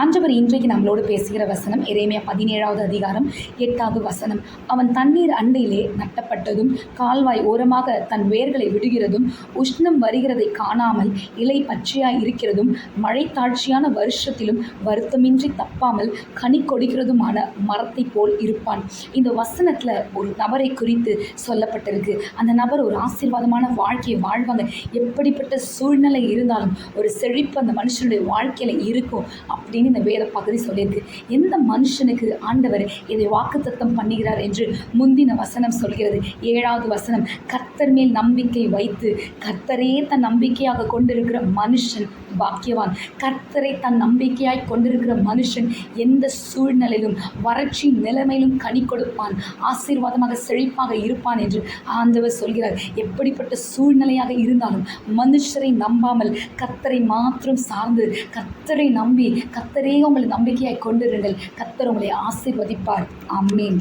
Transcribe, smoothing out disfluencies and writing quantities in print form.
ஆண்டவர் இன்றைக்கு நம்மளோடு பேசுகிற வசனம் எரேமியா 17வது அதிகாரம் 8வது வசனம். அவன் தண்ணீர் அண்டையிலே நட்டப்பட்டதும் கால்வாய் ஓரமாக தன் வேர்களை விடுகிறதும் உஷ்ணம் வருகிறதை காணாமல் இலை பச்சையாய் இருக்கிறதும் மழை தாழ்ச்சியான வருஷத்திலும் வருத்தமின்றி தப்பாமல் கனி கொடுக்கிறதுமான மரத்தை போல் இருப்பான். இந்த வசனத்தில் ஒரு நபரை குறித்து சொல்லப்பட்டிருக்கு. அந்த நபர் ஒரு ஆசீர்வாதமான வாழ்க்கையை வாழ்வாங்க. எப்படிப்பட்ட சூழ்நிலை இருந்தாலும் ஒரு செழிப்பு அந்த மனுஷனுடைய வாழ்க்கையில் இருக்கும் அப்படின்னு இந்த வேத பகுதி சொல்லியிருக்கு. எந்த மனுஷனுக்கு ஆண்டவர் இதை வாக்குத்தத்தம் பண்ணுகிறார் என்று முந்தின வசனம் சொல்கிறது. 7வது வசனம், கர்த்தர் மேல் நம்பிக்கை வைத்து கர்த்தரே தன் நம்பிக்கையாக கொண்டிருக்கிற மனுஷன் பாக்கியவான். கர்த்தரை தன் நம்பிக்கையாய் கொண்டிருக்கிற மனுஷன் எந்த சூழ்நிலையிலும் வறட்சி நிலைமையிலும் கனி கொடுப்பான், ஆசீர்வாதமாக செழிப்பாக இருப்பான் என்று ஆண்டவர் சொல்கிறார். எப்படிப்பட்ட சூழ்நிலையாக இருந்தாலும் மனுஷரை நம்பாமல் கர்த்தரை மாத்திரம் சார்ந்து கர்த்தரை நம்பி கர்த்தரே உங்களை நம்பிக்கையாய் கொண்டிருங்கள். கர்த்தர் உங்களை ஆசீர்வதிப்பார். ஆமென்.